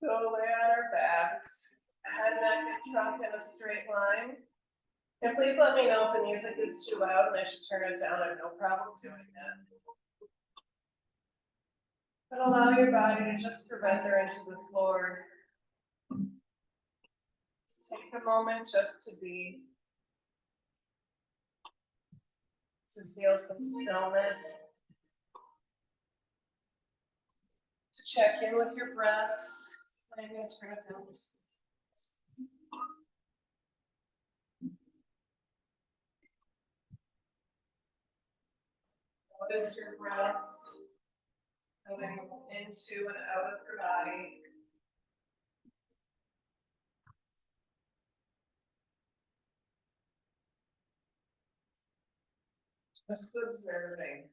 So lay on our backs, head, neck, and trunk in a straight line. And please let me know if the music is too loud and I should turn it down. I have no problem doing that. But allow your body to just surrender into the floor. Just take a moment just to be, to feel some stillness, to check in with your breaths. I'm going to turn it down. Notice your breaths coming into and out of your body. Just observing.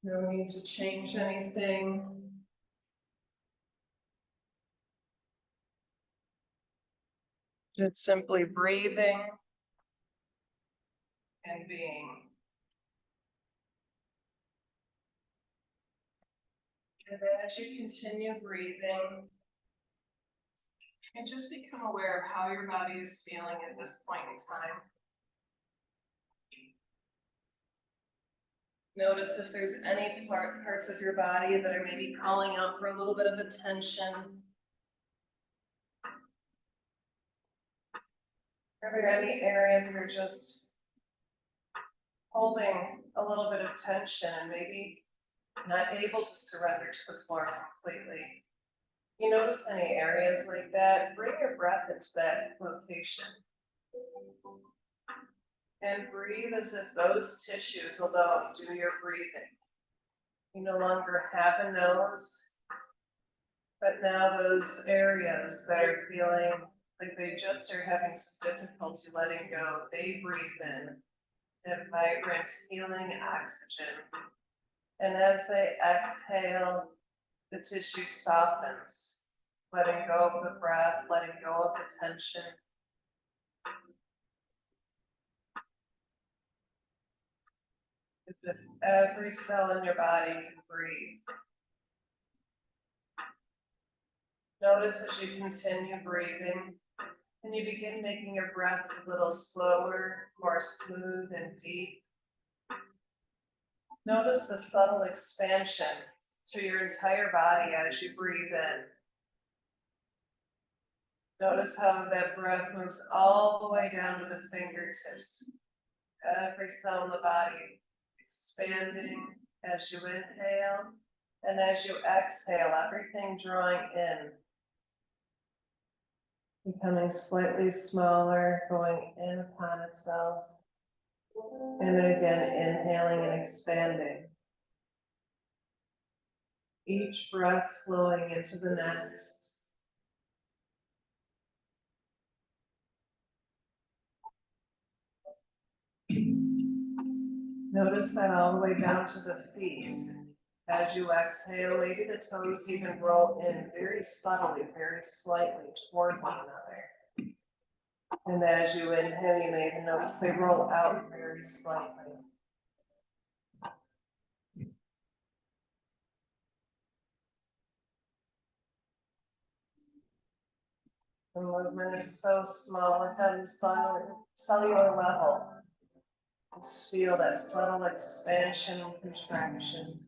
No need to change anything. Just simply breathing and being. And then as you continue breathing, and just become aware of how your body is feeling at this point in time. Notice if there's any parts of your body that are maybe calling out for a little bit of attention. Are there any areas that are just holding a little bit of tension and maybe not able to surrender to the floor completely? You notice any areas like that, bring your breath into that location. And breathe as if those tissues alone do your breathing. You no longer have a nose, but now those areas that are feeling like they just are having some difficulty letting go, they breathe in that vibrant, healing oxygen. And as they exhale, the tissue softens, letting go of the breath, letting go of the tension. As if every cell in your body can breathe. Notice as you continue breathing, and you begin making your breaths a little slower, more smooth and deep. Notice the subtle expansion to your entire body as you breathe in. Notice how that breath moves all the way down to the fingertips. Every cell in the body expanding as you inhale, and as you exhale, everything drawing in. Becoming slightly smaller, going in upon itself. And again, inhaling and expanding. Each breath flowing into the next. Notice that all the way down to the feet. As you exhale, maybe the toes even roll in very subtly, very slightly toward one another. And as you inhale, you may even notice they roll out very slightly. The movement is so small, it's at the cellular level. Just feel that subtle expansion and contraction.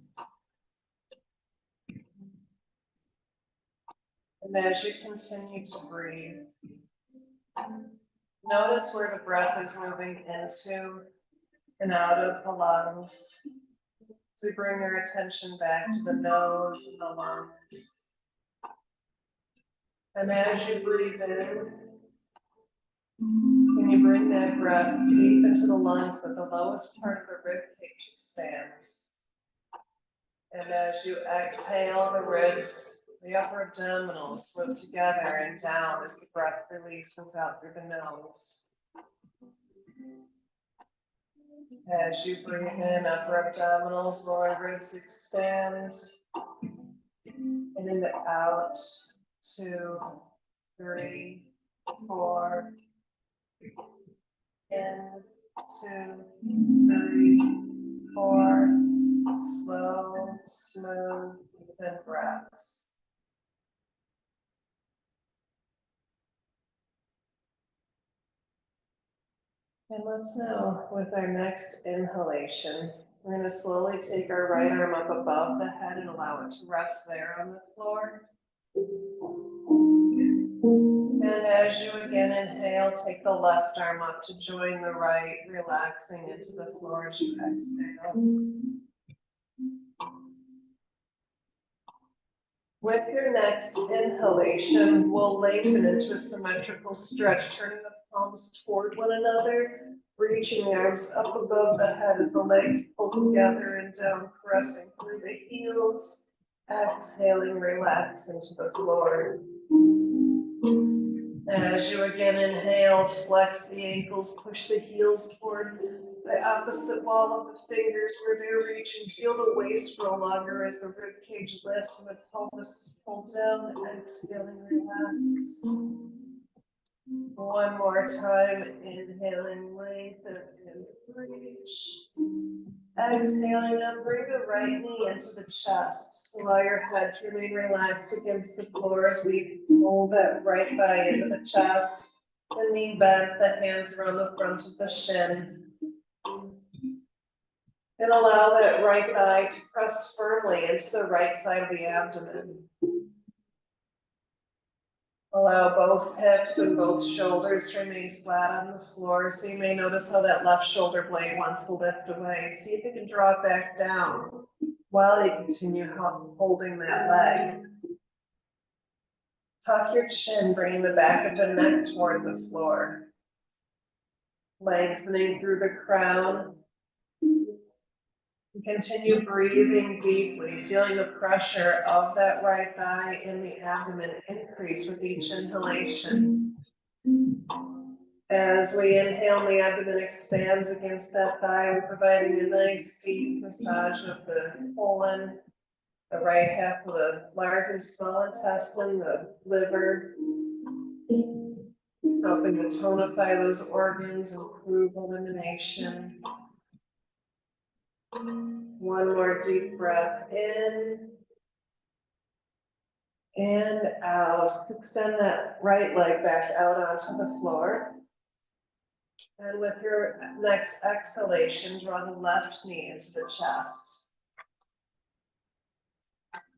And as you continue to breathe, notice where the breath is moving into and out of the lungs. So we bring your attention back to the nose and the lungs. And as you breathe in, can you bring that breath deep into the lungs at the lowest part of the rib cage expands. And as you exhale, the ribs, the upper abdominals move together and down as the breath releases out through the nose. As you breathe in, upper abdominals, lower ribs expand. And in the out, 2, 3, 4. In, 2, 3, 4. Slow, smooth, even breaths. And let's now, with our next inhalation, we're going to slowly take our right arm up above the head and allow it to rest there on the floor. And as you again inhale, take the left arm up to join the right, relaxing into the floor as you exhale. With your next inhalation, we'll lengthen into a symmetrical stretch, turning the palms toward one another, reaching the arms up above the head as the legs pull together and down, pressing through the heels. Exhaling, relax into the floor. As you again inhale, flex the ankles, push the heels toward the opposite wall of the fingers where they're reaching. Feel the waist grow longer as the rib cage lifts and the pelvis is pulled down. Exhaling, relax. One more time, inhaling, lengthen and reach. Exhaling, now bring the right knee into the chest. Allow your head to remain relaxed against the floor as we pull that right thigh into the chest. The knee bent, the hands around the front of the shin. And allow that right thigh to press firmly into the right side of the abdomen. Allow both hips and both shoulders to remain flat on the floor. So you may notice how that left shoulder blade wants to lift away. See if you can draw it back down while you continue holding that leg. Tuck your chin, bringing the back of the neck toward the floor. Lengthening through the crown. Continue breathing deeply, feeling the pressure of that right thigh in the abdomen increase with each inhalation. As we inhale, the abdomen expands against that thigh. We're providing a nice deep massage of the colon, the right half of the large and small intestine, the liver, helping to tonify those organs, improve elimination. One more deep breath in and out. Let's extend that right leg back out onto the floor. And with your next exhalation, draw the left knee into the chest.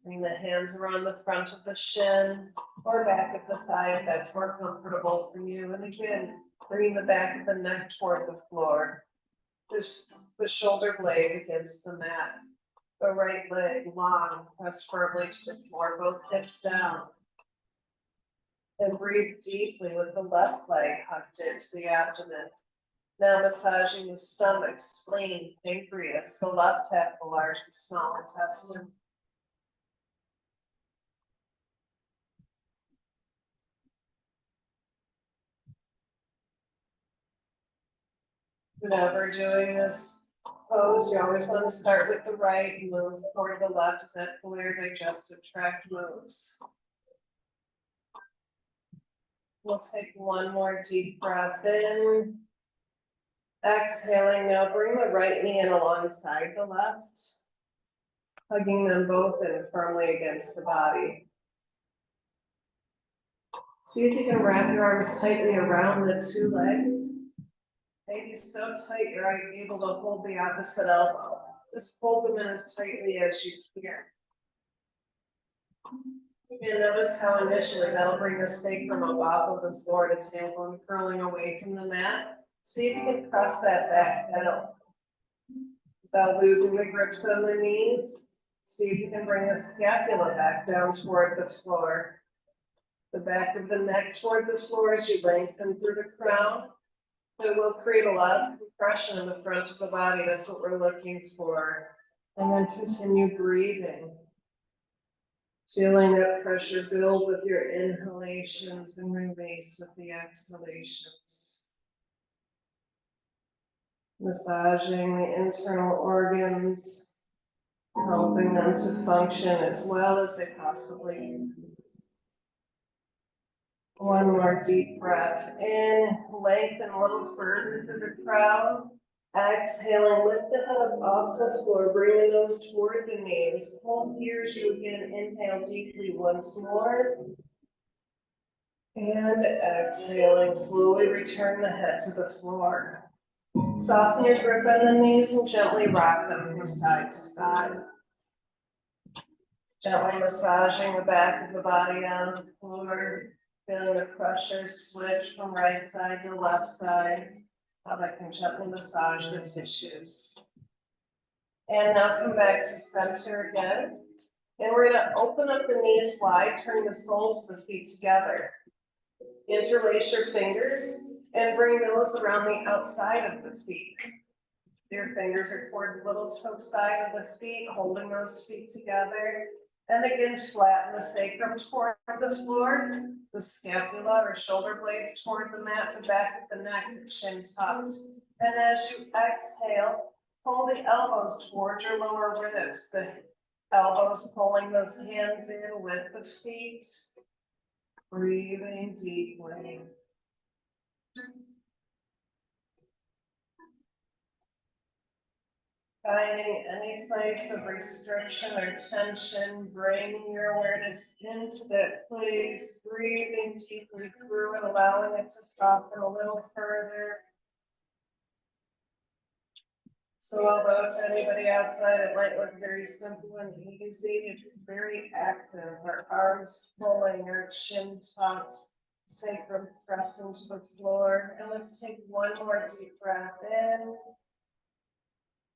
Bring the hands around the front of the shin or back of the thigh if that's more comfortable for you. And again, bring the back of the neck toward the floor. The shoulder blades against the mat. The right leg long, press firmly to the floor, both hips down. And breathe deeply with the left leg hugged into the abdomen. Now massaging the stomach, spleen, pancreas, the left half of the large and small intestine. Whenever doing this pose, you always want to start with the right and move toward the left as that's the way your digestive tract moves. We'll take one more deep breath in. Exhaling, now bring the right knee in alongside the left, hugging them both in firmly against the body. See if you can wrap your arms tightly around the two legs. Maybe so tight you're able to hold the opposite elbow. Just hold them in as tightly as you can. You can notice how initially that'll bring the sacrum up off of the floor to tailbone curling away from the mat. See if you can press that back pedal without losing the grips on the knees. See if you can bring the scapula back down toward the floor. The back of the neck toward the floor as you lengthen through the crown. It will create a lot of compression in the front of the body. That's what we're looking for. And then continue breathing. Feeling that pressure build with your inhalations and release with the exhalations. Massaging the internal organs, helping them to function as well as they possibly can. One more deep breath in, lengthen a little further through the crown. Exhaling, lift the head up off the floor, bring the nose toward the knees. Hold here as you again inhale deeply once more. And exhaling, slowly return the head to the floor. Soften your grip on the knees and gently rock them from side to side. Gently massaging the back of the body on the floor, feeling the pressure switch from right side to left side. How that can gently massage the tissues. And now come back to center again. And we're gonna open up the knees wide, turn the soles of the feet together. Interlace your fingers and bring those around the outside of the feet. Your fingers are toward the little toe side of the feet, holding those feet together. And again, flatten the sacrum toward the floor, the scapula or shoulder blades toward the mat, the back of the neck, chin tucked. And as you exhale, pull the elbows towards your lower ribs, the elbows pulling those hands in with the feet. Breathing deeply. Finding any place of restriction or tension, bringing your awareness into that place, breathing deeply through it, allowing it to soften a little further. So although to anybody outside it might look very simple and easy, it's very active. Our arms pulling, our chin tucked, sacrum pressing to the floor. And let's take one more deep breath in.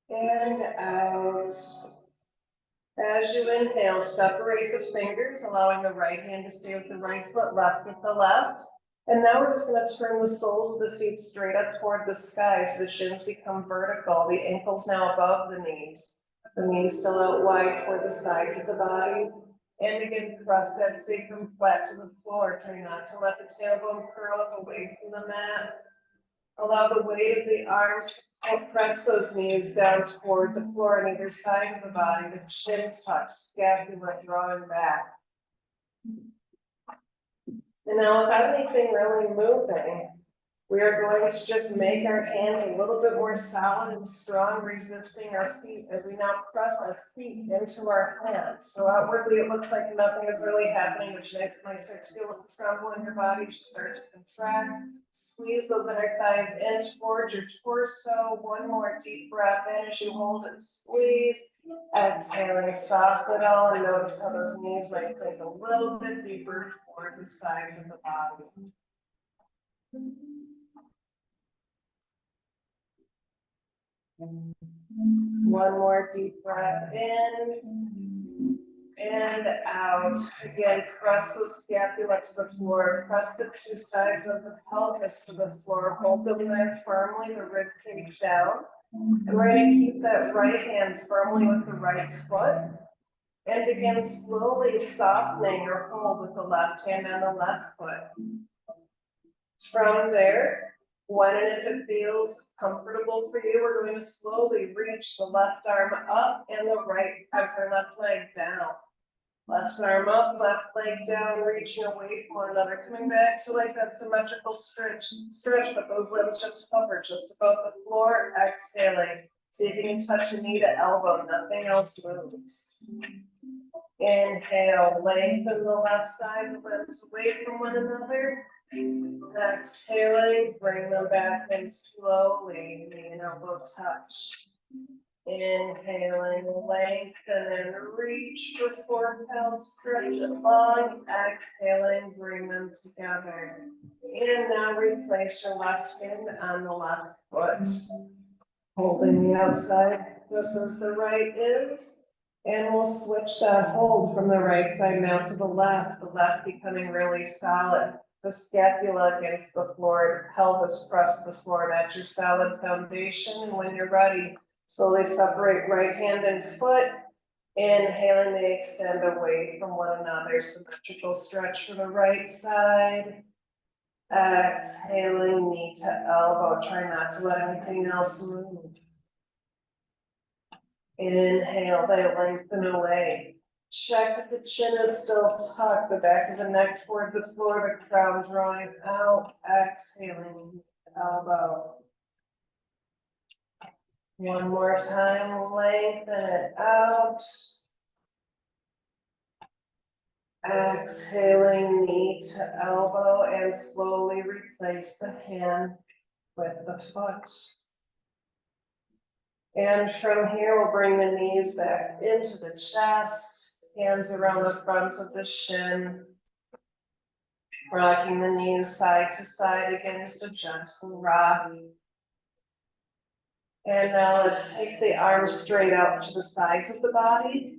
And out. As you inhale, separate the fingers, allowing the right hand to stay with the right foot, left with the left. And now we're just going to turn the soles of the feet straight up toward the sky so the shins become vertical, the ankles now above the knees still out wide toward the sides of the body. And again, press that sacrum flat to the floor. Try not to let the tailbone curl up away from the mat. Allow the weight of the arms to press those knees down toward the floor on either side of the body, the chin tucked, scapula drawing back. And now without anything really moving, we are going to just make our hands a little bit more solid and strong, resisting our feet as we now press our feet into our hands. So outwardly it looks like nothing is really happening, which might start to feel a little tremble in your body as you start to contract. Squeeze those inner thighs in towards your torso. One more deep breath in as you hold and squeeze. Exhaling, soften it all, and notice how those knees might sink a little bit deeper toward the sides of the body. One more deep breath in and out. Again, press the scapula to the floor. Press the two sides of the pelvis to the floor. Hold them there firmly, the rib cage down. And we're going to keep that right hand firmly with the right foot. And begin slowly softening your hold with the left hand on the left foot. From there, when and if it feels comfortable for you, we're going to slowly reach the left arm up and the left leg down. Left arm up, left leg down, reaching away from one another, coming back to like that symmetrical stretch, but those limbs just hover just above the floor, exhaling. See if you can touch a knee to elbow, nothing else moves. Inhale, lengthen the left side, the limbs away from one another. Exhaling, bring them back in slowly, knee and elbow touch. Inhaling, lengthen and reach for 4 counts, stretch it long. Exhaling, bring them together. And now replace your left hand on the left foot. Holding the outside just as the right is. And we'll switch that hold from the right side now to the left becoming really solid. The scapula against the floor, pelvis press the floor. That's your solid foundation. And when you're ready, slowly separate right hand and foot. Inhaling, they extend away from one another. Symmetrical stretch for the right side. Exhaling, knee to elbow. Try not to let anything else move. Inhale, they lengthen away. Check that the chin is still tucked, the back of the neck toward the floor, the crown drawing out. Exhaling, elbow. One more time, lengthen it out. Exhaling, knee to elbow, and slowly replace the hand with the foot. And from here, we'll bring the knees back into the chest, hands around the front of the shin. Rocking the knees side to side, again, just a gentle rock. And now let's take the arms straight out to the sides of the body.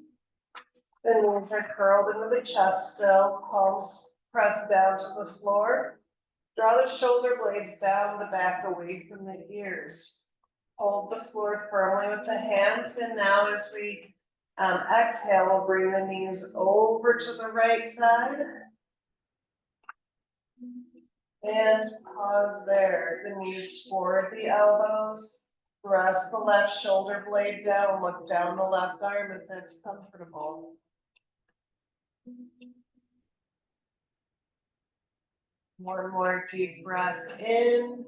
The knees are curled into the chest still, palms pressed down to the floor. Draw the shoulder blades down the back away from the ears. Hold the floor firmly with the hands, and now as we exhale, we'll bring the knees over to the right side. And pause there, the knees toward the elbows. Press the left shoulder blade down, look down the left arm if that's comfortable. One more deep breath in.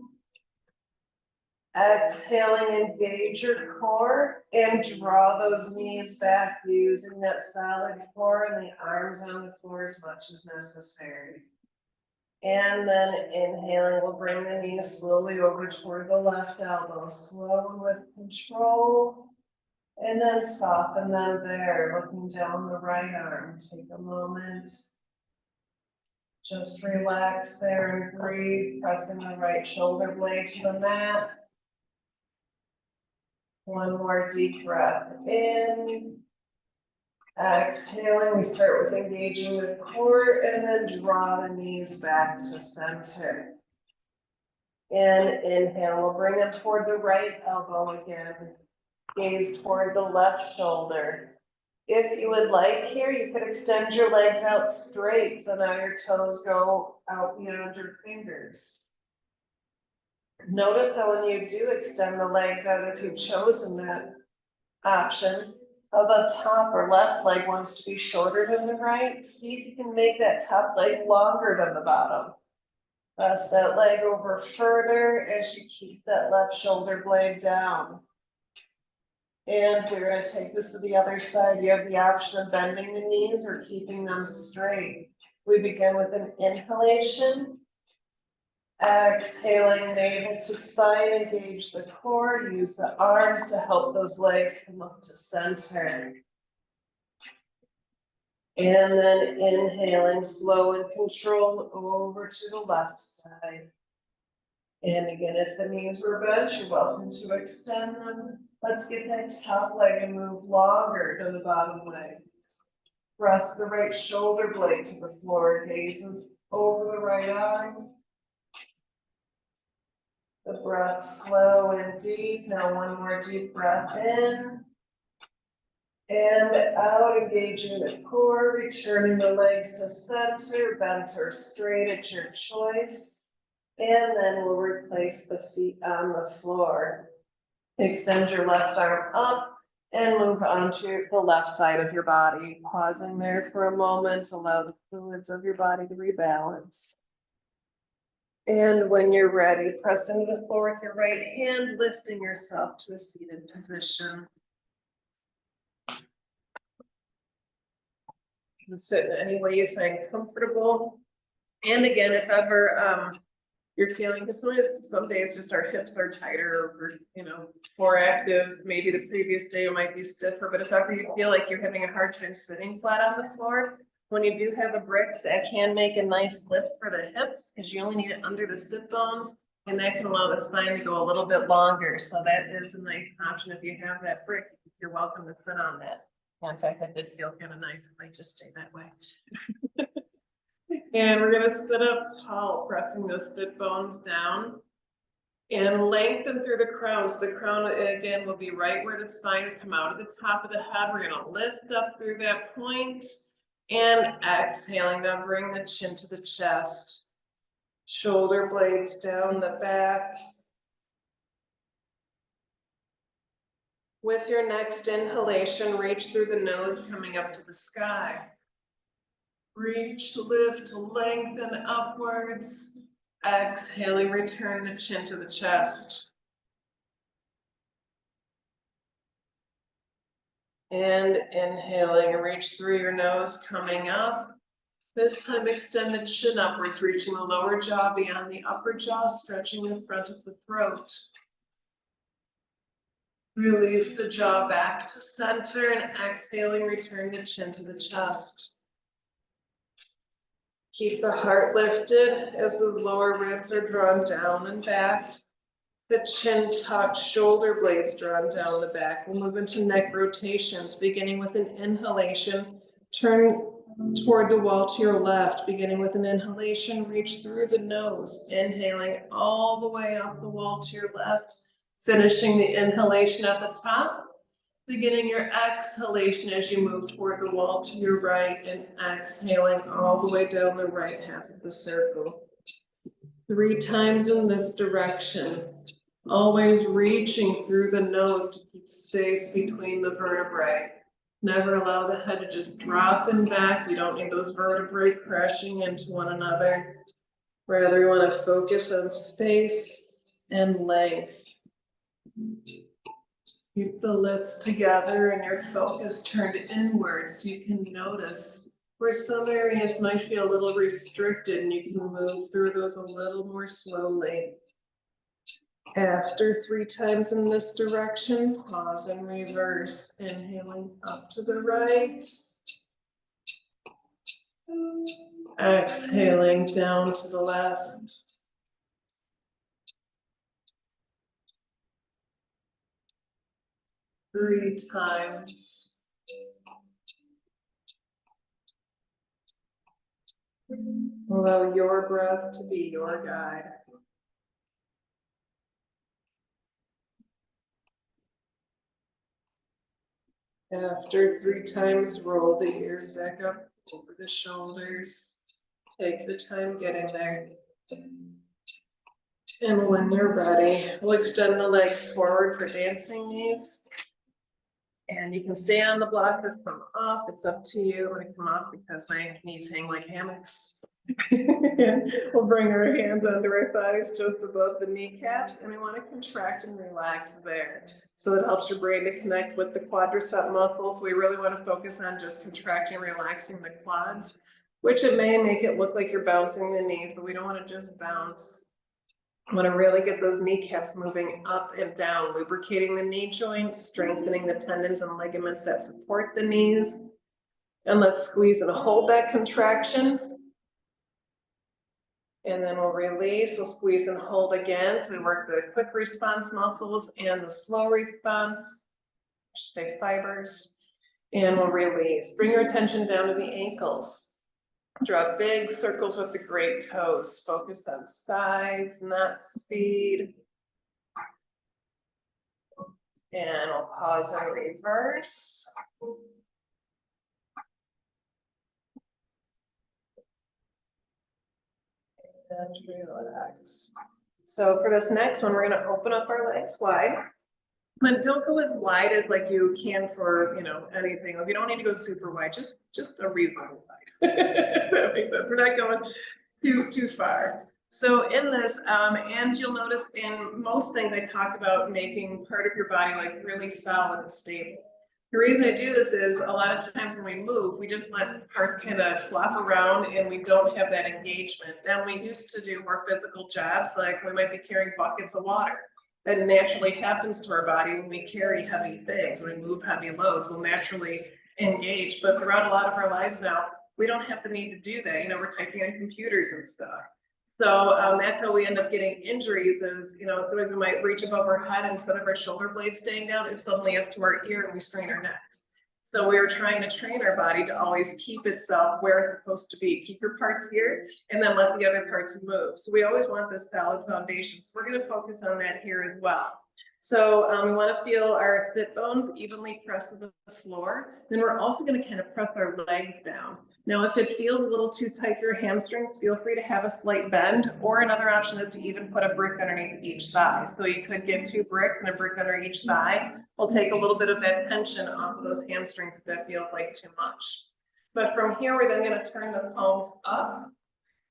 Exhaling, engage your core and draw those knees back using that solid core and the arms on the floor as much as necessary. And then inhaling, we'll bring the knees slowly over toward the left elbow, slow and with control. And then soften them there, looking down the right arm. Take a moment. Just relax there and breathe, pressing the right shoulder blade to the mat. One more deep breath in. Exhaling, we start with engaging the core and then draw the knees back to center. And inhale, we'll bring them toward the right elbow again. Gaze toward the left shoulder. If you would like here, you could extend your legs out straight so now your toes go out beyond your fingers. Notice how when you do extend the legs out, if you've chosen that option, how the top or left leg wants to be shorter than the right. See if you can make that top leg longer than the bottom. Press that leg over further as you keep that left shoulder blade down. And we're going to take this to the other side. You have the option of bending the knees or keeping them straight. We begin with an inhalation. Exhaling, navel to spine, engage the core, use the arms to help those legs come up to center. And then inhaling, slow and controlled over to the left side. And again, if the knees were bent, you're welcome to extend them. Let's get that top leg and move longer than the bottom leg. Press the right shoulder blade to the floor, gazes over the right arm. The breath slow and deep. Now one more deep breath in. And out, engaging the core, returning the legs to center, bent or straight at your choice. And then we'll replace the feet on the floor. Extend your left arm up and move onto the left side of your body. Pausing there for a moment, allow the fluids of your body to rebalance. And when you're ready, press into the floor with your right hand, lifting yourself to a seated position. You can sit in any way you find comfortable. And again, if ever you're feeling, because some days just our hips are tighter or, more active, maybe the previous day it might be stiffer, but if ever you feel like you're having a hard time sitting flat on the floor, when you do have a brick, that can make a nice lift for the hips because you only need it under the sit bones, and that can allow the spine to go a little bit longer. So that is a nice option if you have that brick. You're welcome to sit on that. In fact, that did feel kind of nice if I just stay that way. And we're going to sit up tall, pressing those sit bones down and lengthen through the crown. So the crown again will be right where the spine will come out of the top of the head. We're going to lift up through that point. And exhaling, now bring the chin to the chest. Shoulder blades down the back. With your next inhalation, reach through the nose, coming up to the sky. Reach, lift, lengthen upwards. Exhaling, return the chin to the chest. And inhaling, reach through your nose, coming up. This time extend the chin upwards, reaching the lower jaw beyond the upper jaw, stretching the front of the throat. Release the jaw back to center and exhaling, return the chin to the chest. Keep the heart lifted as the lower ribs are drawn down and back. The chin tucked, shoulder blades drawn down the back. We'll move into neck rotations, beginning with an inhalation. Turn toward the wall to your left, beginning with an inhalation. Reach through the nose, inhaling all the way up the wall to your left. Finishing the inhalation at the top. Beginning your exhalation as you move toward the wall to your right and exhaling all the way down the right half of the circle. 3 times in this direction. Always reaching through the nose to keep space between the vertebrae. Never allow the head to just drop in back. We don't need those vertebrae crashing into one another. Rather, you want to focus on space and length. Keep the lips together and your focus turned inwards so you can notice where some areas might feel a little restricted and you can move through those a little more slowly. After 3 times in this direction, pause and reverse, inhaling up to the right. Exhaling down to the left. Three times. Allow your breath to be your guide. After 3 times, roll the ears back up over the shoulders. Take your time getting there. And when you're ready, we'll extend the legs forward for dancing knees. And you can stay on the block or come off. It's up to you. I'm gonna come off because my knees hang like hammocks. We'll bring our hands under our thighs just above the kneecaps, and we want to contract and relax there. So it helps your brain to connect with the quadricep muscles. We really want to focus on just contracting and relaxing the quads, which it may make it look like you're bouncing the knees, but we don't want to just bounce. I want to really get those kneecaps moving up and down, lubricating the knee joints, strengthening the tendons and ligaments that support the knees. And let's squeeze and hold that contraction. And then we'll release, we'll squeeze and hold again. So we work the quick response muscles and the slow response, stay fibers, and we'll release. Bring your attention down to the ankles. Draw big circles with the great toes. Focus on size, not speed. And we'll pause and reverse. And relax. So for this next one, we're going to open up our legs wide. But don't go as wide as like you can for, anything. Like you don't need to go super wide, just a reasonable wide. That makes sense. We're not going too far. So in this, and you'll notice in most things I talk about making part of your body like really solid and stable. The reason I do this is a lot of times when we move, we just let parts kind of flop around and we don't have that engagement. Now we used to do more physical jobs, like we might be carrying buckets of water. That naturally happens to our body when we carry heavy things, when we move heavy loads, we'll naturally engage. But throughout a lot of our lives now, we don't have the need to do that. We're typing on computers and stuff. So that's how we end up getting injuries is, otherwise we might reach above our head and instead of our shoulder blades staying down, it's suddenly up to our ear and we strain our neck. So we are trying to train our body to always keep itself where it's supposed to be. Keep your parts here and then let the other parts move. So we always want this solid foundation. So we're going to focus on that here as well. So we want to feel our sit bones evenly press to the floor. Then we're also going to kind of press our legs down. Now, if it feels a little too tight for your hamstrings, feel free to have a slight bend, or another option is to even put a brick underneath each thigh. So you could get 2 bricks and a brick under each thigh. We'll take a little bit of that tension off of those hamstrings if that feels like too much. But from here, we're then going to turn the palms up.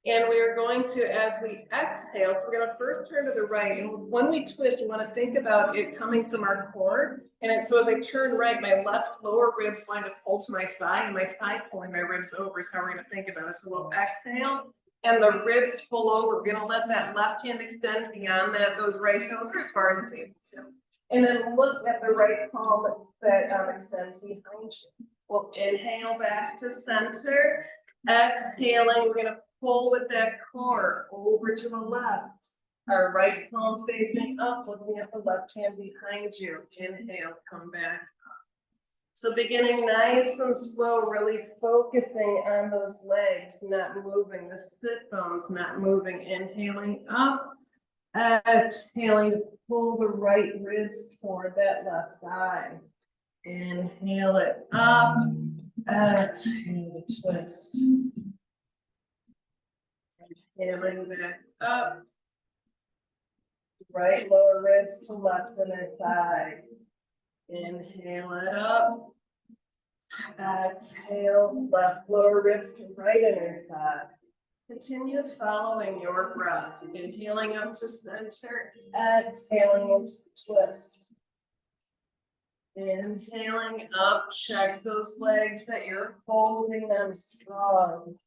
And we are going to, as we exhale, we're going to first turn to the right. And when we twist, we want to think about it coming from our core. And so as I turn right, my left lower ribs going to pull to my thigh, and my thigh pulling my ribs over is how we're going to think about it. So we'll exhale, and the ribs pull over. We're going to let that left hand extend beyond those right toes, or as far as it's able to. And then look at the right palm that extends behind you. We'll inhale back to center. Exhaling, we're gonna pull with that core over to the left. Our right palm facing up, looking at the left hand behind you. Inhale, come back. So beginning nice and slow, really focusing on those legs, not moving, the sit bones not moving. Inhaling up, exhaling, pull the right ribs toward that left thigh. Inhale it up, exhale, twist. Inhaling back up. Right lower ribs to left inner thigh. Inhale it up. Exhale, left lower ribs to right inner thigh. Continue following your breath. Inhaling up to center. Exhaling into twist. Inhaling up. Check those legs that you're holding them strong.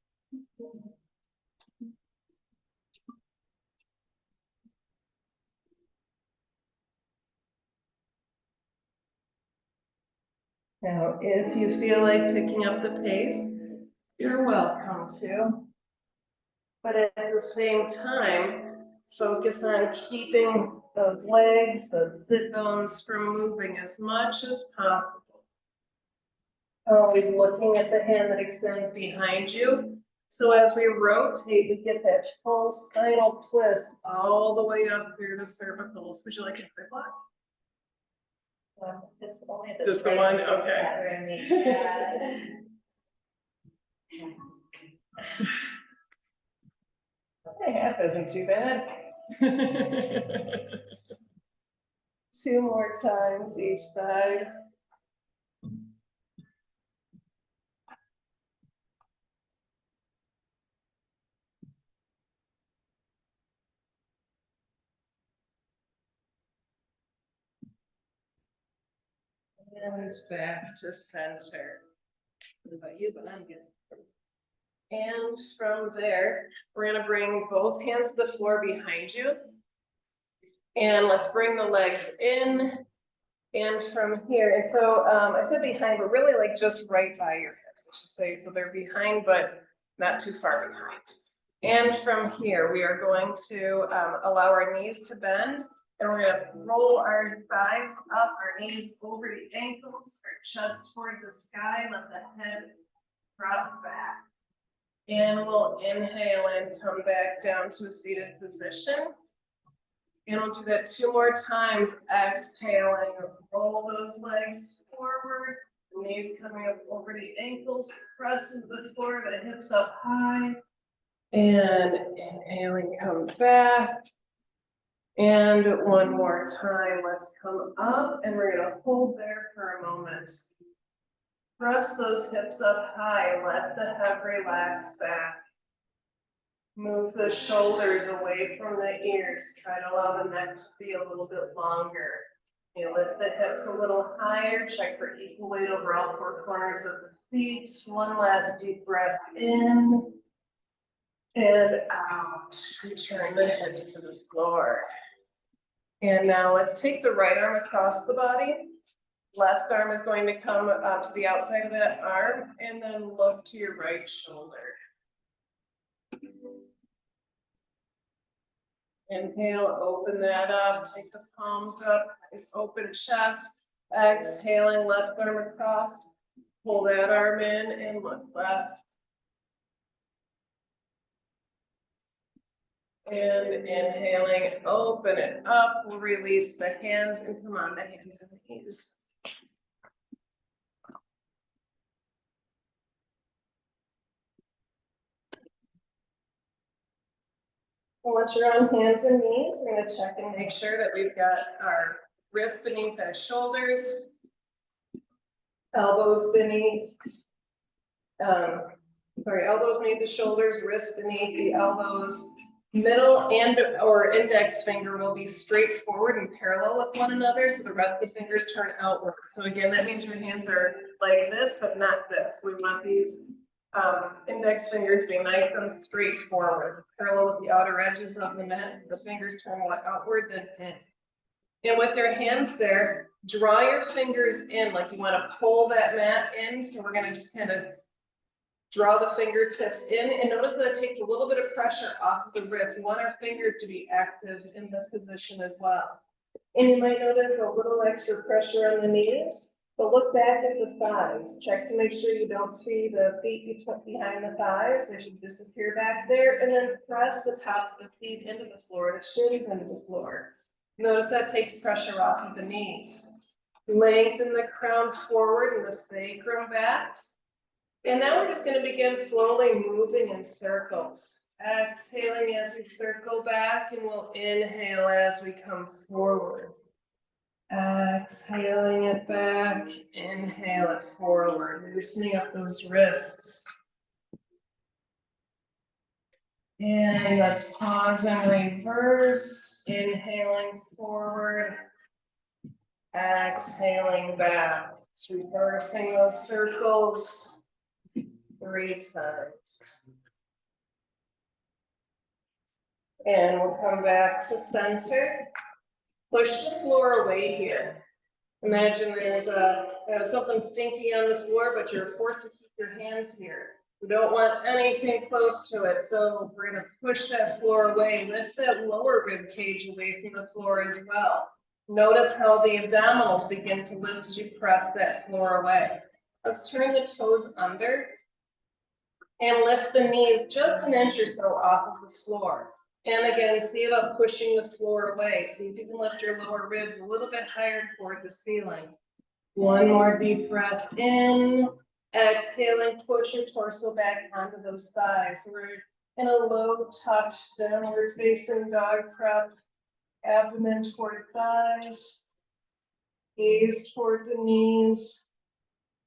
Now, if you feel like picking up the pace, you're welcome to. But at the same time, focus on keeping those legs, those sit bones from moving as much as possible. Always looking at the hand that extends behind you. So as we rotate, we get that full spinal twist all the way up through the cervicals. Would you like a quick one? Just the one, okay. Okay, half isn't too bad. 2 more times each side. And back to center. What about you? But I'm good. And from there, we're gonna bring both hands to the floor behind you. And let's bring the legs in and from here. And so I said behind, but really like just right by your hips, I should say. So they're behind, but not too far behind. And from here, we are going to allow our knees to bend. And we're gonna roll our thighs up, our knees over the ankles, our chest toward the sky, let the head drop back. And we'll inhale and come back down to a seated position. And we'll do that 2 more times. Exhaling, roll those legs forward, knees coming up over the ankles, press into the floor, the hips up high. And inhaling, come back. And 1 more time, let's come up and we're gonna hold there for a moment. Press those hips up high, let the head relax back. Move the shoulders away from the ears. Try to allow the neck to be a little bit longer. You lift the hips a little higher, check for equal weight over all 4 corners of the feet. 1 last deep breath in and out. Return the hips to the floor. And now let's take the right arm across the body. Left arm is going to come up to the outside of that arm and then look to your right shoulder. Inhale, open that up, take the palms up, nice open chest. Exhaling, left arm across, pull that arm in and look left. And inhaling, open it up, we'll release the hands and come on to hands and knees. Once you're on hands and knees, we're going to check and make sure that we've got our wrists beneath our shoulders, elbows beneath, elbows beneath the shoulders, wrists beneath the elbows. Middle and or index finger will be straight forward and parallel with one another, so the rest of the fingers turn outward. So again, that means your hands are like this, but not this. We want these index fingers being nice and straight forward, parallel with the outer edges of the mat. The fingers turn what outward, then in. And with your hands there, draw your fingers in like you want to pull that mat in. So we're going to just kind of draw the fingertips in, and notice that it takes a little bit of pressure off of the wrist. We want our fingers to be active in this position as well. And you might notice a little extra pressure on the knees, but look back at the thighs. Check to make sure you don't see the feet you tuck behind the thighs. They should disappear back there, and then press the tops of the feet into the floor, the shins into the floor. Notice that takes pressure off of the knees. Lengthen the crown forward and the sacrum back. And now we're just going to begin slowly moving in circles. Exhaling as we circle back, and we'll inhale as we come forward. Exhaling it back, inhale it forward, loosening up those wrists. And let's pause and reverse, inhaling forward, exhaling back. It's reversing those circles 3 times. And we'll come back to center. Push the floor away here. Imagine there's something stinky on the floor, but you're forced to keep your hands here. We don't want anything close to it, so we're going to push that floor away. Lift that lower rib cage away from the floor as well. Notice how the abdominals begin to lift as you press that floor away. Let's turn the toes under and lift the knees just an inch or so off of the floor. And again, see about pushing the floor away. See if you can lift your lower ribs a little bit higher toward the ceiling. One more deep breath in. Exhaling, push your torso back onto those thighs. We're in a low touch, downward facing dog prep. Abdomen toward thighs. Gaze toward the knees.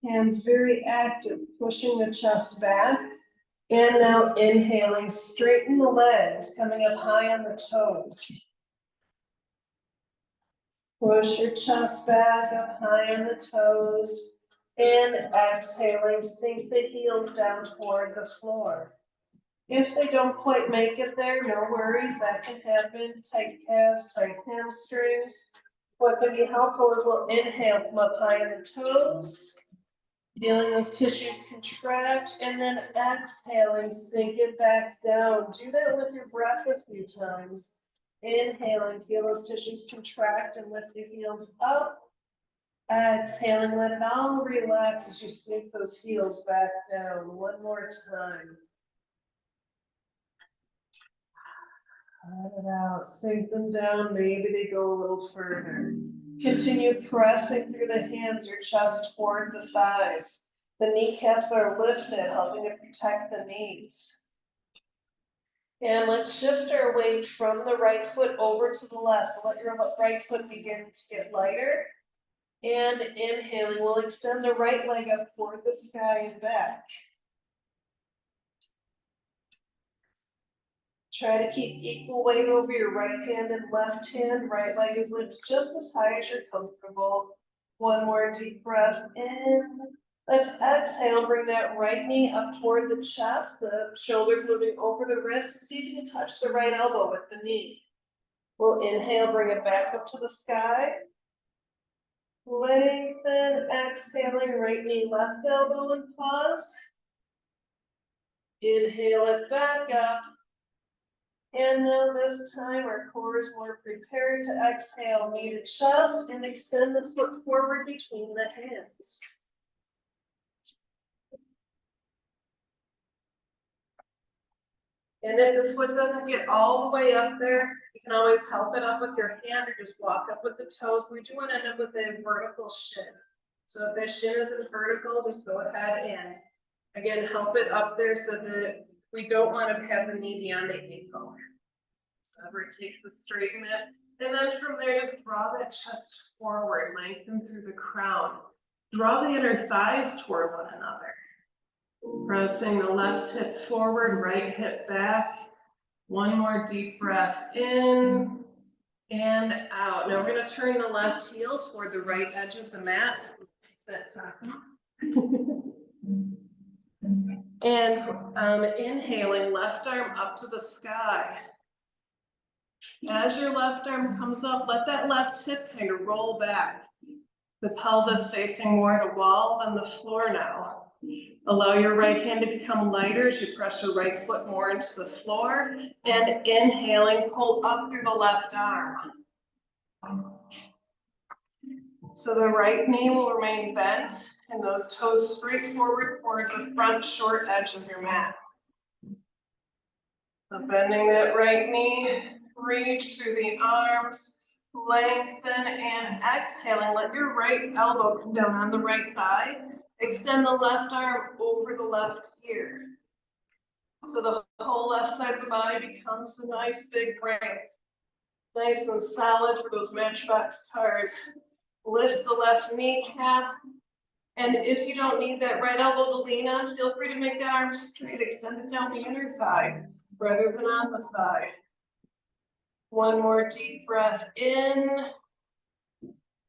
Hands very active, pushing the chest back. And now inhaling, straighten the legs, coming up high on the toes. Push your chest back up high on the toes. And exhaling, sink the heels down toward the floor. If they don't quite make it there, no worries, that can happen. Tight calves, tight hamstrings. What can be helpful is we'll inhale, come up high on the toes. Feeling those tissues contract, and then exhaling, sink it back down. Do that with your breath a few times. Inhaling, feel those tissues contract and lift the heels up. Exhaling, let it all relax as you sink those heels back down. One more time. Let it out, sink them down, maybe they go a little further. Continue pressing through the hands, your chest toward the thighs. The kneecaps are lifted, helping to protect the knees. And let's shift our weight from the right foot over to the left. So let your right foot begin to get lighter. And inhaling, we'll extend the right leg up toward the sky and back. Try to keep equal weight over your right hand and left hand. Right leg is lifted just as high as you're comfortable. One more deep breath in. Let's exhale, bring that right knee up toward the chest, the shoulders moving over the wrists. See if you can touch the right elbow with the knee. We'll inhale, bring it back up to the sky. Lengthen, exhaling, right knee, left elbow, and pause. Inhale it back up. And now this time our core is more prepared to exhale, knee to chest, and extend the foot forward between the hands. And if the foot doesn't get all the way up there, you can always help it up with your hand or just walk up with the toes. We do want to end up with a vertical shin. So if that shin isn't vertical, just go ahead and, again, help it up there so that we don't want to have the knee beyond the ankle. Whatever it takes to straighten it. And then from there, just draw that chest forward, lengthen through the crown. Draw the inner thighs toward one another. Pressing the left hip forward, right hip back. One more deep breath in and out. Now we're going to turn the left heel toward the right edge of the mat. Take that side. And inhaling, left arm up to the sky. As your left arm comes up, let that left hip kind of roll back. The pelvis facing more the wall than the floor now. Allow your right hand to become lighter as you press your right foot more into the floor, and inhaling, pull up through the left arm. So the right knee will remain bent and those toes straight forward toward the front short edge of your mat. So bending that right knee, reach through the arms, lengthen and exhaling. Let your right elbow come down on the right thigh. Extend the left arm over the left ear. So the whole left side of the body becomes a nice big break. Nice and solid for those Matchbox cars. Lift the left kneecap. And if you don't need that right elbow to lean on, feel free to make that arm straight. Extend it down the inner thigh rather than on the thigh. One more deep breath in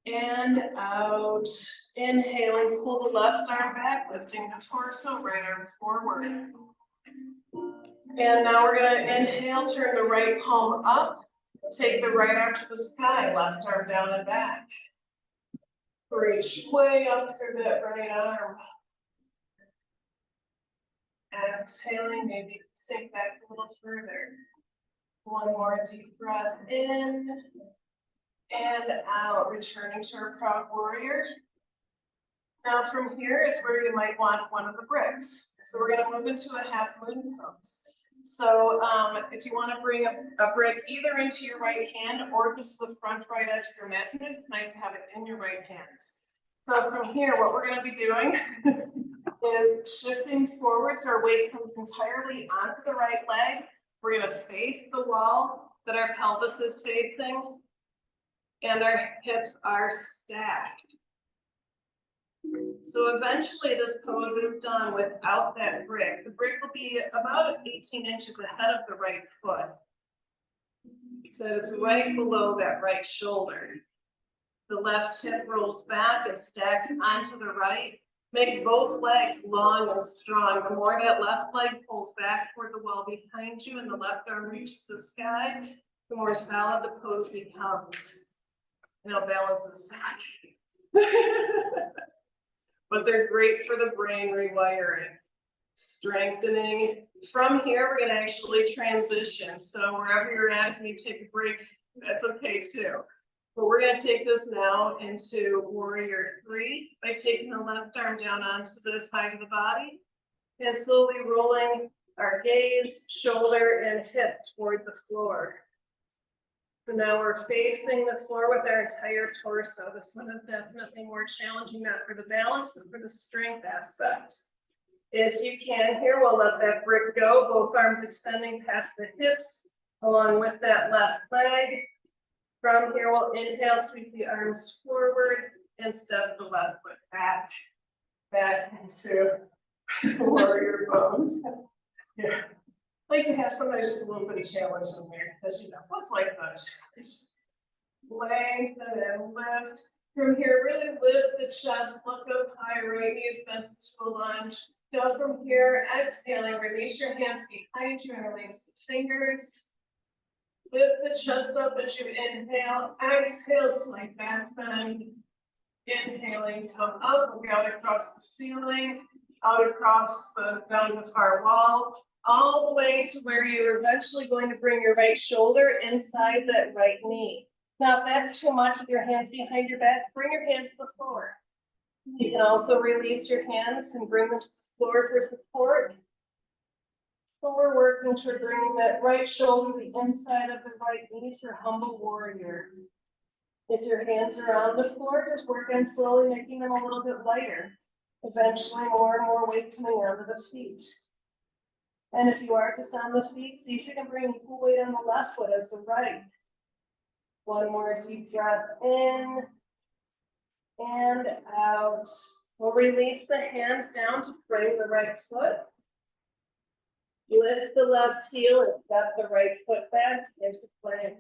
and out. Inhaling, pull the left arm back, lifting the torso, right arm forward. And now we're going to inhale, turn the right palm up, take the right arm to the sky, left arm down and back. Reach way up through that right arm. Exhaling, maybe sink back a little further. One more deep breath in and out, returning to our proud warrior. Now from here is where you might want one of the bricks. So we're going to move into a half moon pose. So if you want to bring a brick either into your right hand or just the front right edge of your mat, sometimes it's nice to have it in your right hand. So from here, what we're going to be doing is shifting forward so our weight comes entirely onto the right leg. We're going to face the wall that our pelvis is facing, and our hips are stacked. So eventually this pose is done without that brick. The brick will be about 18 inches ahead of the right foot. So it's right below that right shoulder. The left hip rolls back and stacks onto the right. Make both legs long and strong. The more that left leg pulls back toward the wall behind you and the left arm reaches the sky, the more solid the pose becomes. Now balance is but they're great for the brain rewiring. Strengthening. From here, we're going to actually transition. So wherever you're at, if you take a break, that's okay too. But we're going to take this now into Warrior 3 by taking the left arm down onto the side of the body and slowly rolling our gaze, shoulder, and hip toward the floor. So now we're facing the floor with our entire torso. This one is definitely more challenging, not for the balance, but for the strength aspect. If you can here, we'll let that brick go, both arms extending past the hips, along with that left leg. From here, we'll inhale, sweep the arms forward, and step the left foot back into warrior pose. Yeah. Like to have somebody just a little bit of challenge in there, because you know, what's like that challenge? Lengthen and lift. From here, really lift the chest, look up high, right knee is bent into a lunge. Now from here, exhaling, release your hands behind you and release the fingers. Lift the chest up as you inhale, exhale, slight back bend. Inhaling, come up, we'll go out across the ceiling, out across the, down the far wall, all the way to where you're eventually going to bring your right shoulder inside that right knee. Now, if that's too much with your hands behind your back, bring your hands to the floor. You can also release your hands and bring them to the floor for support. So we're working toward bringing that right shoulder to the inside of the right knee for humble warrior. If your hands are on the floor, just work on slowly making them a little bit lighter. Eventually, more and more weight coming onto the feet. And if you are just on the feet, see if you can bring equal weight on the left foot as the right. One more deep breath in and out. We'll release the hands down to frame the right foot. Lift the left heel and step the right foot back into plank.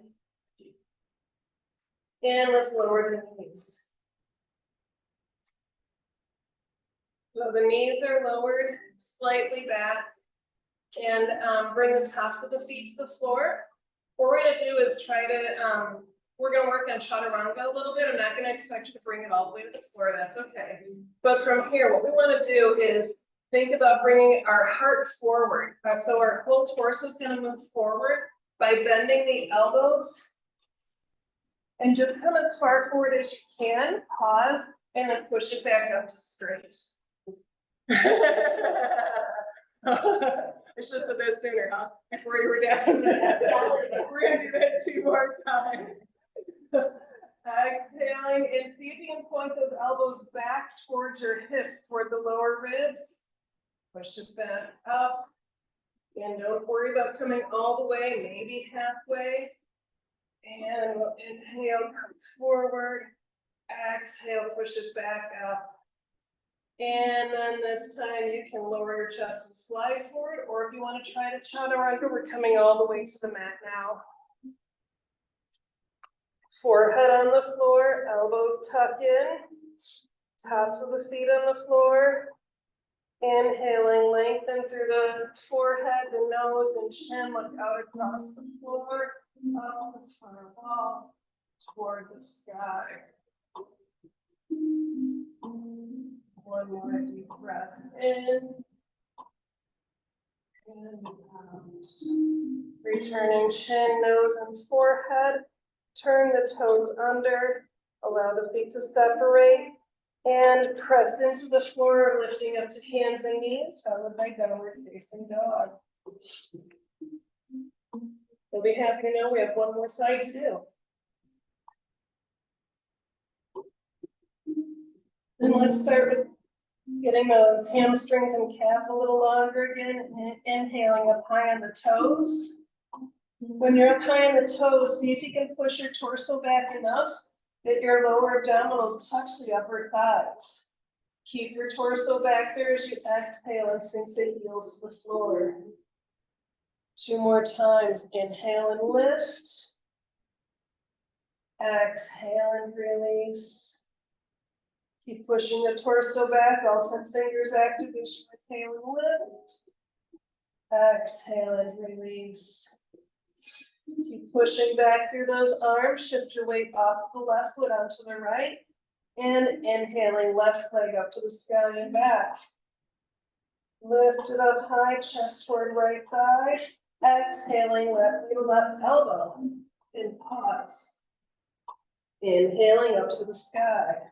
And let's lower the knees. So the knees are lowered slightly back, and bring the tops of the feet to the floor. what we're gonna do is try to, we're gonna work on chaturanga a little bit. I'm not gonna expect you to bring it all the way to the floor, that's okay. But from here, what we wanna do is think about bringing our heart forward. So our whole torso is gonna move forward by bending the elbows. And just come as far forward as you can, pause, and then push it back up to straight. I should have said that sooner, huh? Before you were down. We're gonna do that 2 more times. Exhaling, and see if you can point those elbows back towards your hips, toward the lower ribs. Push it back up. And don't worry about coming all the way, maybe halfway. And we'll inhale, come forward. Exhale, push it back up. And then this time you can lower your chest and slide forward, or if you want to try to chaturanga, we're coming all the way to the mat now. Forehead on the floor, elbows tuck in, tops of the feet on the floor. Inhaling, lengthen through the forehead, the nose and chin, look out across the floor, up the far wall, toward the sky. One more deep breath in and out. Returning chin, nose, and forehead. Turn the toes under, allow the feet to separate, and press into the floor, lifting up to hands and knees, followed by downward facing dog. You'll be happy to know we have one more side to do. And let's start with getting those hamstrings and calves a little longer again, and inhaling up high on the toes. When you're up high on the toes, see if you can push your torso back enough that your lower abdominals touch the upper thighs. Keep your torso back there as you exhale and sink the heels to the floor. 2 more times. Inhale and lift. Exhale and release. Keep pushing the torso back, all 10 fingers activation. Inhale and lift. Exhale and release. Keep pushing back through those arms. Shift your weight off the left foot onto the right. And inhaling, left leg up to the sky and back. Lift it up high, chest toward right thigh. Exhaling, left knee to left elbow. And pause. Inhaling up to the sky.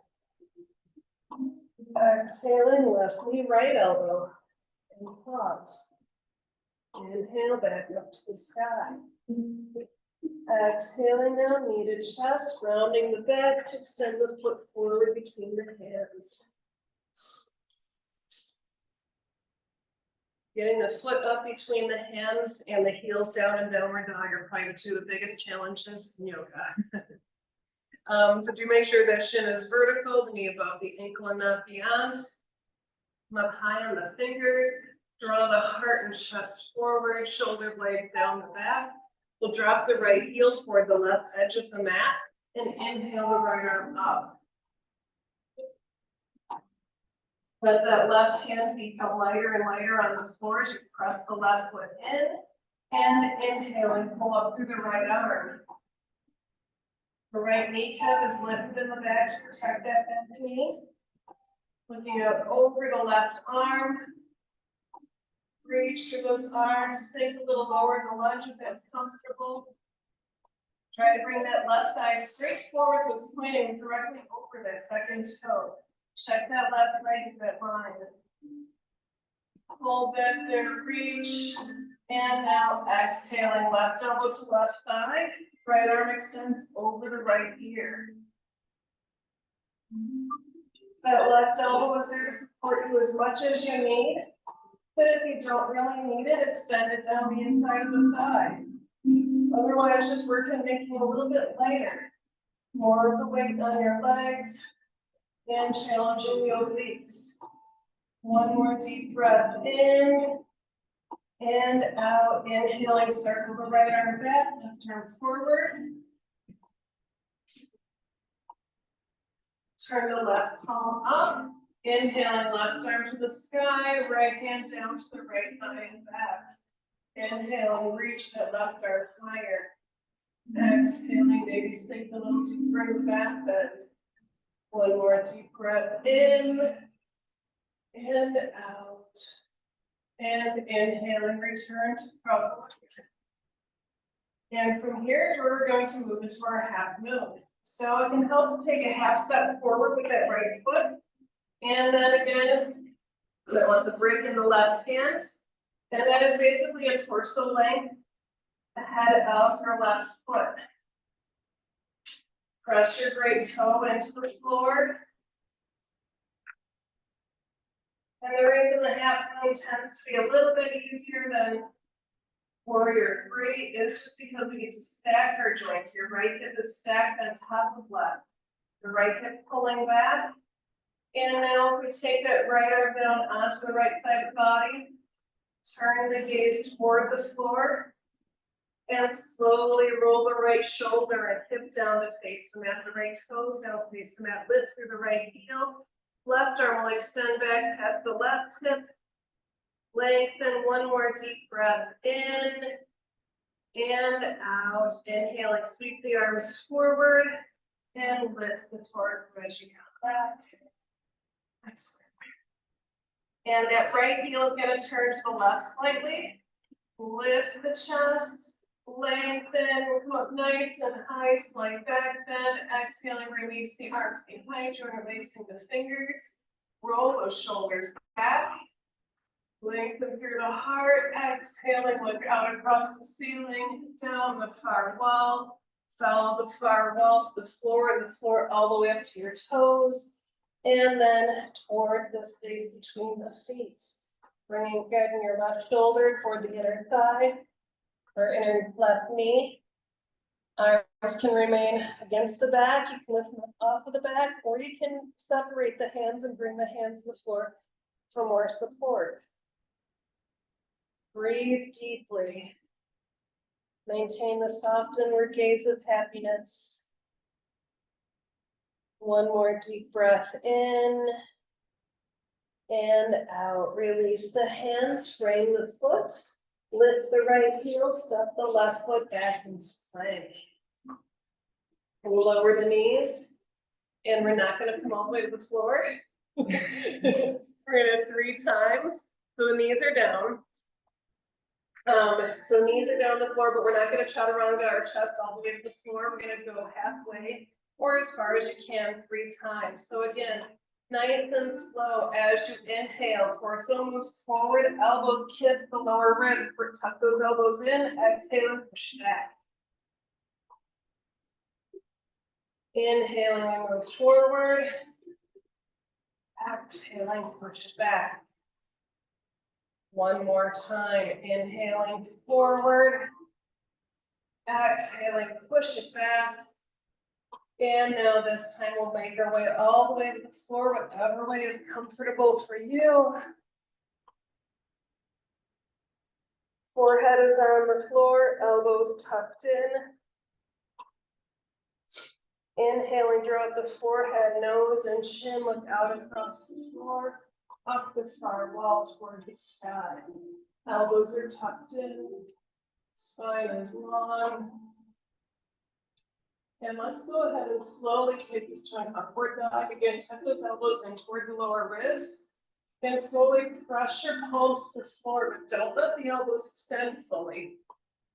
Exhaling, left knee, right elbow. And pause. Inhale back up to the sky. Exhaling now, knee to chest, rounding the back to extend the foot forward between the hands. Getting the foot up between the hands and the heels down in downward dog are probably 2 of the biggest challenges in yoga. So do make sure that shin is vertical, the knee above the ankle and not beyond. Come up high on the fingers. Draw the heart and chest forward, shoulder blades down the back. We'll drop the right heel toward the left edge of the mat and inhale the right arm up. Let that left hand become lighter and lighter on the floor as you press the left foot in and inhale and pull up through the right arm. The right kneecap is lifted in the back to protect that bent knee. Looking out over the left arm. Reach through those arms, sink a little lower in the lunge if that's comfortable. Try to bring that left thigh straight forward so it's pointing directly over that second toe. Check that left leg for that line. Hold that there, reach. And now exhaling, left elbow to left thigh. Right arm extends over the right ear. So that left elbow is there to support you as much as you need. But if you don't really need it, extend it down the inside of the thigh. Otherwise, just work on making it a little bit lighter. More of the weight on your legs and challenging the obliques. One more deep breath in and out. Inhaling, circle the right arm back, left arm forward. Turn the left palm up. Inhaling, left arm to the sky, right hand down to the right thigh and back. Inhale and reach that left arm higher. Exhaling, maybe sink a little deeper in the back bend. One more deep breath in and out. And inhaling, return to front. And from here is where we're going to move into our half moon. So it can help to take a half step forward with that right foot. And then again, so I want the break in the left hand. And that is basically a torso length ahead of your left foot. Press your great toe into the floor. And the reason the half moon tends to be a little bit easier than warrior three is just because we get to stack our joints. Your right hip is stacked on top of left. The right hip pulling back. And now we take that right arm down onto the right side of the body. Turn the gaze toward the floor. And slowly roll the right shoulder and hip down to face the mat. The right toes down, face the mat. Lift through the right heel. Left arm will extend back past the left hip. Lengthen, one more deep breath in and out. Inhaling, sweep the arms forward and lift the torso as you come back. Excellent. And that right heel is going to turn to the left slightly. Lift the chest, lengthen, come up nice and high, slight back bend. Exhaling, release the arms behind you and releasing the fingers. Roll those shoulders back. Lengthen through the heart. Exhaling, look out across the ceiling, down the far wall. Follow the far wall to the floor and the floor all the way up to your toes. And then toward the space between the feet. Guiding your left shoulder toward the inner thigh or inner left knee. Arms can remain against the back. You can lift them off of the back, or you can separate the hands and bring the hands to the floor for more support. Breathe deeply. Maintain the soft inward gaze of happiness. One more deep breath in and out. Release the hands, frame the foot. Lift the right heel, step the left foot back into plank. We'll lower the knees, and we're not going to come all the way to the floor. We're going to 3 times. So the knees are down. So the knees are down on the floor, but we're not going to chaturanga our chest all the way to the floor. We're going to go halfway or as far as you can 3 times. So again, nice and slow as you inhale. Torso moves forward, elbows kiss the lower ribs. Tuck those elbows in, exhale and push back. Inhaling and move forward. Exhaling, push back. One more time, inhaling forward. Exhaling, push it back. And now this time we'll make our way all the way to the floor, whatever way is comfortable for you. Forehead is on the floor, elbows tucked in. Inhaling, draw up the forehead, nose and chin, look out across the floor, up the far wall toward the sky. Elbows are tucked in, spine is long. And let's go ahead and slowly take this to an upward dog. Again, tuck those elbows in toward the lower ribs. And slowly press your palms to the floor, but don't let the elbows extend fully.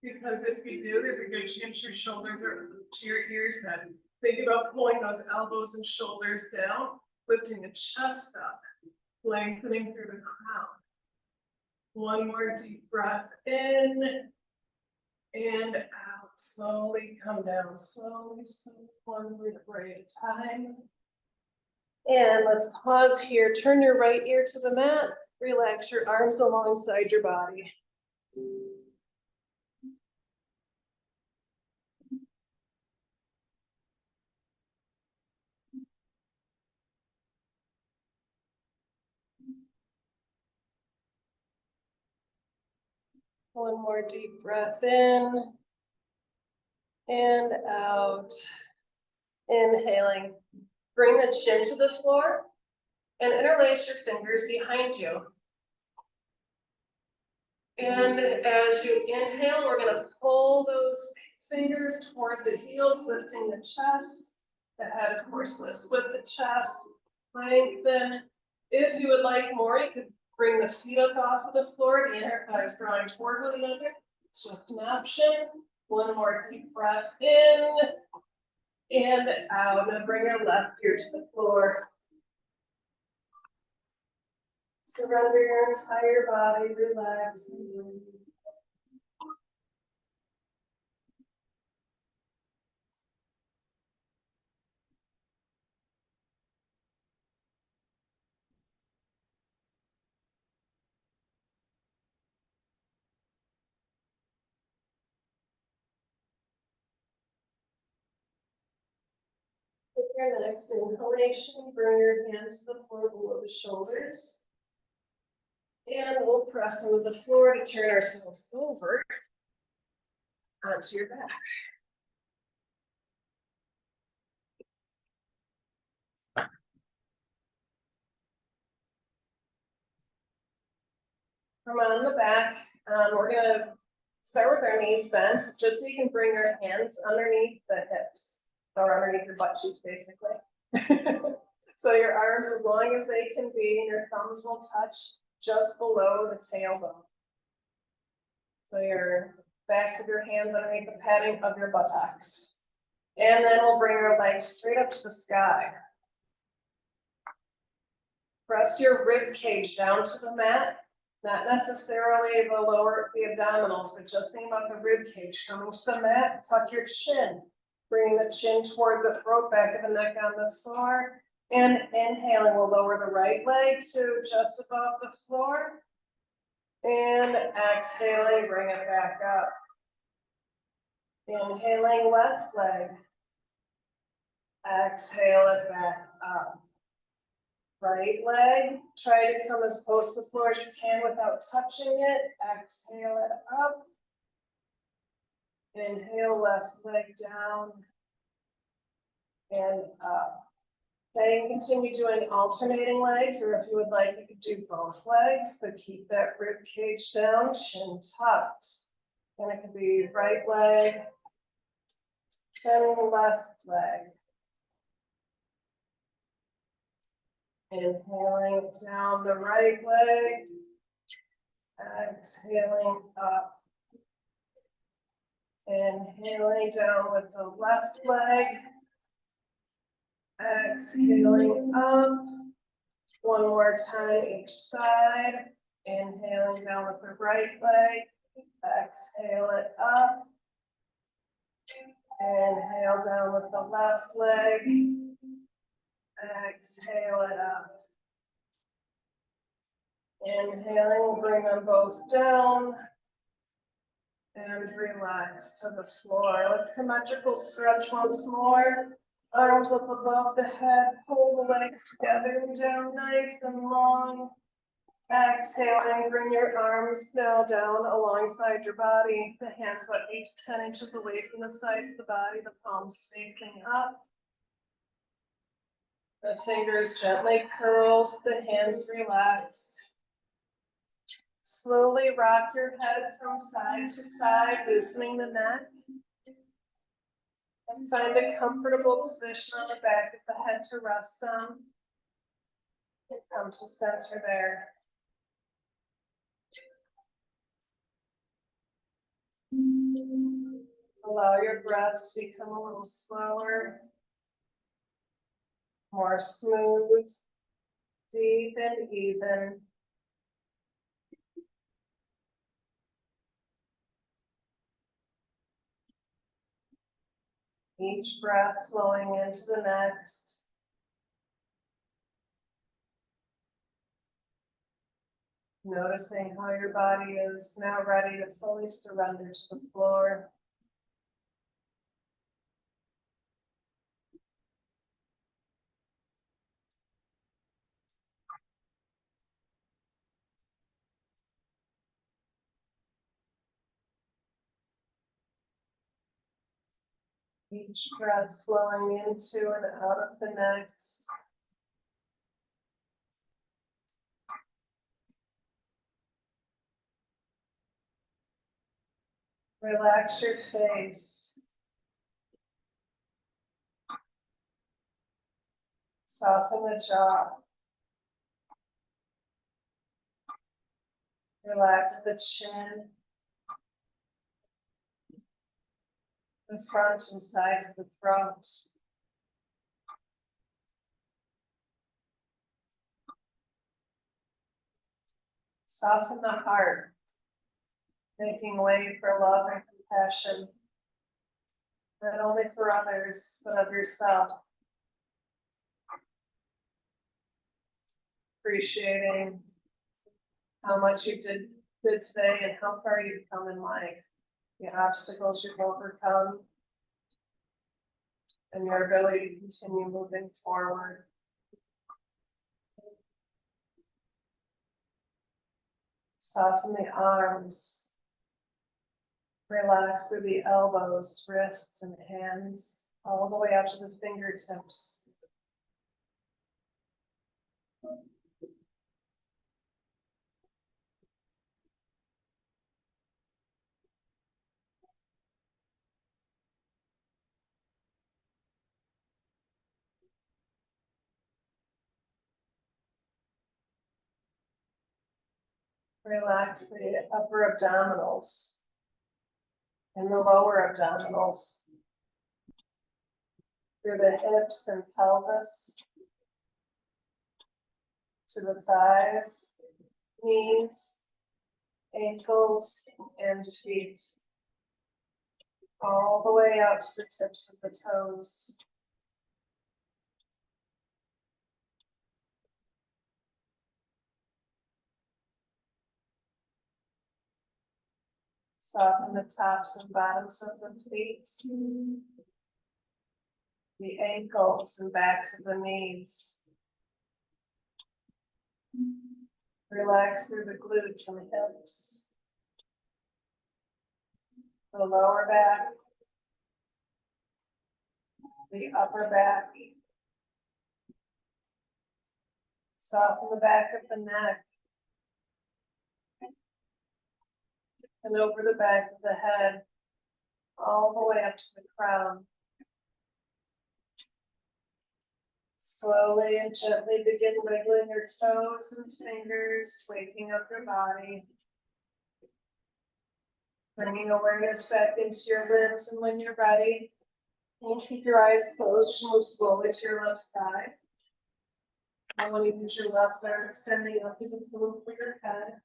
Because if you do, there's a good chance your shoulders are to your ears then. Think about pulling those elbows and shoulders down, lifting the chest up, lengthening through the crown. One more deep breath in and out. Slowly come down, slowly, one vertebrae at a time. And let's pause here. Turn your right ear to the mat. Relax your arms alongside your body. One more deep breath in and out. Inhaling. Bring the chin to the floor and interlace your fingers behind you. And as you inhale, we're going to pull those Fingers toward the heels, lifting the chest. The head, of course, lifts with the chest. Lengthen. If you would like more, you could bring the feet up off of the floor. The inner thigh is drawing toward the other. It's just an option. One more deep breath in and out. Now bring your left ear to the floor. Surrender your entire body, relax. With your next inhalation, bring your hands to the floor below the shoulders. And we'll press into the floor to turn ourselves over onto your back. From on the back, we're gonna start with our knees bent, just so you can bring your hands underneath the hips, or underneath your butt cheeks, basically. So your arms, as long as they can be, and your thumbs will touch just below the tailbone. So your backs of your hands underneath the padding of your buttocks. And then we'll bring our legs straight up to the sky. Press your rib cage down to the mat, not necessarily the abdominals, but just think about the rib cage coming to the mat. Tuck your chin, bringing the chin toward the throat, back of the neck on the floor. And inhaling, we'll lower the right leg to just above the floor. And exhaling, bring it back up. Inhaling, left leg. Exhale it back up. Right leg, try to come as close to the floor as you can without touching it. Exhale it up. Inhale, left leg down and up. Okay, you can continue doing alternating legs, or if you would like, you could do both legs, but keep that rib cage down, chin tucked. And it could be right leg, then left leg. Inhaling down the right leg, exhaling up. Inhaling down with the left leg, exhaling up. One more time each side. Inhaling down with the right leg, exhale it up. Inhale down with the left leg, exhale it up. Inhaling, we'll bring them both down. And relax to the floor. Let's symmetrical stretch once more. Arms up above the head, pull the legs together and down nice and long. Exhaling, bring your arms now down alongside your body. The hands about 8 to 10 inches away from the sides of the body, the palms facing up. The fingers gently curled, the hands relaxed. Slowly rock your head from side to side, loosening the neck. And find a comfortable position on the back of the head to rest on. And come to center there. Allow your breaths to become a little slower, more smooth, deep and even. Each breath flowing into the next. Noticing how your body is now ready to fully surrender to the floor. Each breath flowing into and out of the next. Relax your face. Soften the jaw. Relax the chin. The front and sides of the throat. Soften the heart, making way for love and compassion, not only for others, but of yourself. Appreciating how much you did today and how far you've come in life, the obstacles you've overcome, and your ability to continue moving forward. Soften the arms. Relax through the elbows, wrists, and hands, all the way out to the fingertips. Relax the upper abdominals and the lower abdominals through the hips and pelvis to the thighs, knees, ankles, and feet, all the way out to the tips of the toes. Soften the tops and bottoms of the feet, the ankles and backs of the knees. Relax through the glutes and hips, the lower back, the upper back. Soften the back of the neck and over the back of the head, all the way up to the crown. Slowly and gently begin wiggling your toes and fingers, waking up your body. Bringing awareness back into your limbs, and when you're ready, you keep your eyes closed, move slowly to your left side. I want to use your left arm extending up as a pillow for your head.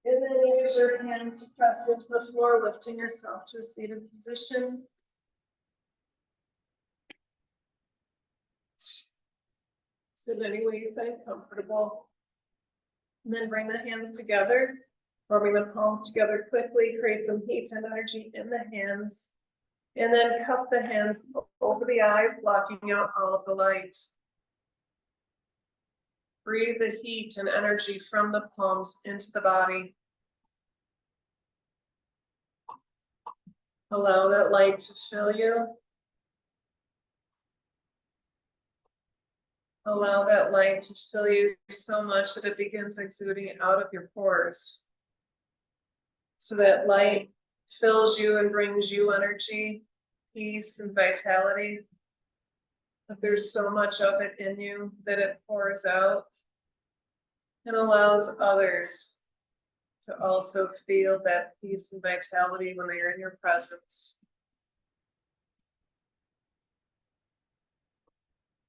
And then use your hands to press into the floor, lifting yourself to a seated position. Sit any way you find comfortable. And then bring the hands together, rubbing the palms together quickly, create some heat and energy in the hands. And then cup the hands over the eyes, blocking out all of the light. Breathe the heat and energy from the palms into the body. Allow that light to fill you. Allow that light to fill you so much that it begins exuding out of your pores. So that light fills you and brings you energy, peace, and vitality. But there's so much of it in you that it pours out and allows others to also feel that peace and vitality when they are in your presence.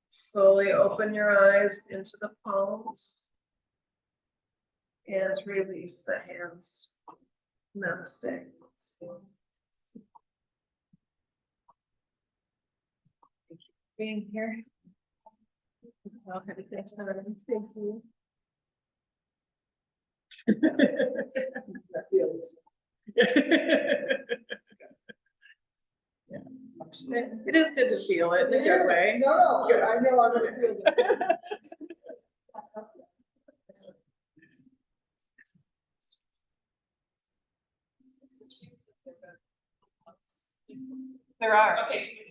Slowly open your eyes into the palms and release the hands. Namaste. Thank you for being here. I'll have a good time. Thank you. That feels. Yeah. It is good to feel it in a good way. No, I know I'm gonna feel this. There are. Okay.